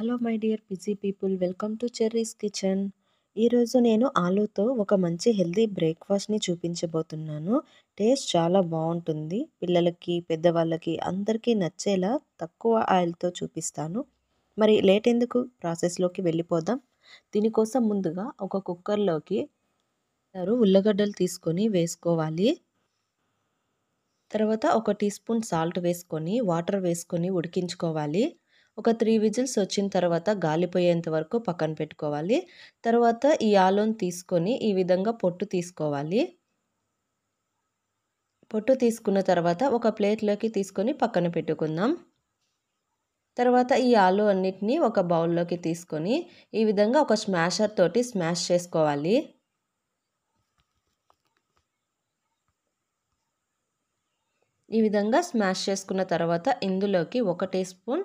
Hello my dear busy people, welcome to cherries kitchen. ఈరోజు నేను ఆలూతో ఒక మంచి హెల్తీ బ్రేక్ఫాస్ట్ని చూపించబోతున్నాను. టేస్ట్ చాలా బాగుంటుంది. పిల్లలకి, పెద్దవాళ్ళకి అందరికీ నచ్చేలా తక్కువ ఆయిల్తో చూపిస్తాను. మరి లేట్ ఎందుకు, ప్రాసెస్లోకి వెళ్ళిపోదాం. దీనికోసం ముందుగా ఒక కుక్కర్లోకి ఉల్లగడ్డలు తీసుకొని వేసుకోవాలి. తర్వాత ఒక టీ స్పూన్ సాల్ట్ వేసుకొని వాటర్ వేసుకొని ఉడికించుకోవాలి. ఒక 3 విజిల్స్ వచ్చిన తర్వాత గాలిపోయేంత వరకు పక్కన పెట్టుకోవాలి. తర్వాత ఈ ఆలూని తీసుకొని ఈ విధంగా పొట్టు తీసుకోవాలి. పొట్టు తీసుకున్న తర్వాత ఒక ప్లేట్లోకి తీసుకొని పక్కన పెట్టుకుందాం. తర్వాత ఈ ఆలూ అన్నిటినీ ఒక బౌల్లోకి తీసుకొని ఈ విధంగా ఒక స్మాషర్ తోటి స్మాష్ చేసుకోవాలి. ఈ విధంగా స్మాష్ చేసుకున్న తర్వాత ఇందులోకి 1 టీ స్పూన్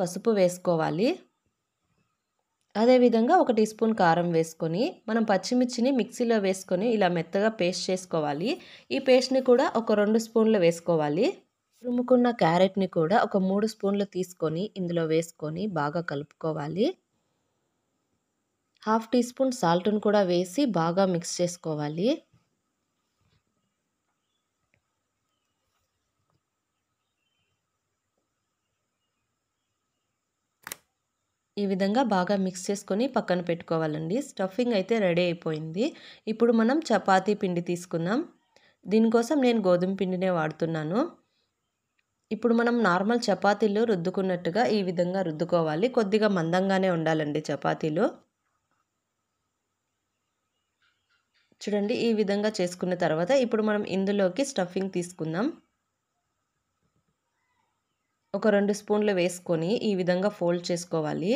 పసుపు వేసుకోవాలి. అదేవిధంగా 1 టీ స్పూన్ కారం వేసుకొని మనం పచ్చిమిర్చిని మిక్సీలో వేసుకొని ఇలా మెత్తగా పేస్ట్ చేసుకోవాలి. ఈ పేస్ట్ని కూడా ఒక 2 స్పూన్లు వేసుకోవాలి. తురుముకున్న క్యారెట్ని కూడా ఒక 3 స్పూన్లు తీసుకొని ఇందులో వేసుకొని బాగా కలుపుకోవాలి. 1/2 టీ స్పూన్ సాల్ట్ను కూడా వేసి బాగా మిక్స్ చేసుకోవాలి. ఈ విధంగా బాగా మిక్స్ చేసుకొని పక్కన పెట్టుకోవాలండి. స్టఫింగ్ అయితే రెడీ అయిపోయింది. ఇప్పుడు మనం చపాతీ పిండి తీసుకుందాం. దీనికోసం నేను గోధుమ పిండినే వాడుతున్నాను. ఇప్పుడు మనం నార్మల్ చపాతీలు రుద్దుకున్నట్టుగా ఈ విధంగా రుద్దుకోవాలి. కొద్దిగా మందంగానే ఉండాలండి చపాతీలు. చూడండి, ఈ విధంగా చేసుకున్న తర్వాత ఇప్పుడు మనం ఇందులోకి స్టఫింగ్ తీసుకుందాం. ఒక 2 స్పూన్లు వేసుకొని ఈ విధంగా ఫోల్డ్ చేసుకోవాలి.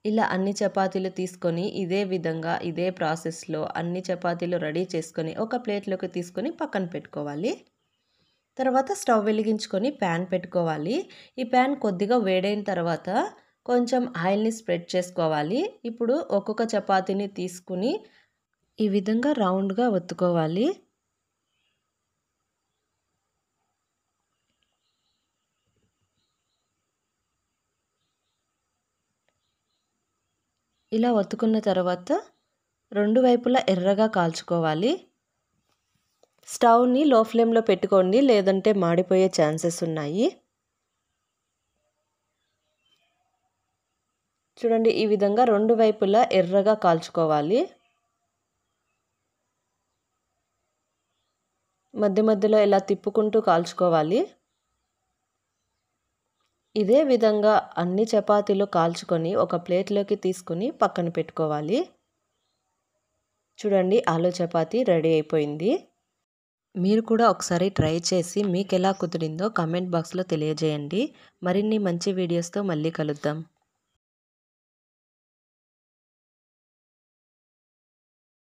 ఇలా అన్ని చపాతీలు తీసుకొని ఇదే విధంగా ఇదే ప్రాసెస్లో అన్ని చపాతీలు రెడీ చేసుకొని ఒక ప్లేట్లోకి తీసుకొని పక్కన పెట్టుకోవాలి. తర్వాత స్టవ్ వెలిగించుకొని ప్యాన్ పెట్టుకోవాలి. ఈ ప్యాన్ కొద్దిగా వేడైన తర్వాత కొంచెం ఆయిల్ని స్ప్రెడ్ చేసుకోవాలి. ఇప్పుడు ఒక్కొక్క చపాతీని తీసుకుని ఈ విధంగా రౌండ్గా ఒత్తుకోవాలి. ఇలా ఒత్తుకున్న తర్వాత 2 వైపులా ఎర్రగా కాల్చుకోవాలి. స్టవ్ని లో ఫ్లేమ్లో పెట్టుకోండి, లేదంటే మాడిపోయే ఛాన్సెస్ ఉన్నాయి. చూడండి, ఈ విధంగా 2 వైపులా ఎర్రగా కాల్చుకోవాలి. మధ్య మధ్యలో ఇలా తిప్పుకుంటూ కాల్చుకోవాలి. ఇదే విధంగా అన్ని చపాతీలు కాల్చుకొని ఒక ప్లేట్లోకి తీసుకొని పక్కన పెట్టుకోవాలి. చూడండి, ఆలూ చపాతీ రెడీ అయిపోయింది. మీరు కూడా ఒకసారి ట్రై చేసి మీకు ఎలా కుదిరిందో కామెంట్ బాక్స్లో తెలియజేయండి. మరిన్ని మంచి వీడియోస్తో మళ్ళీ కలుద్దాం.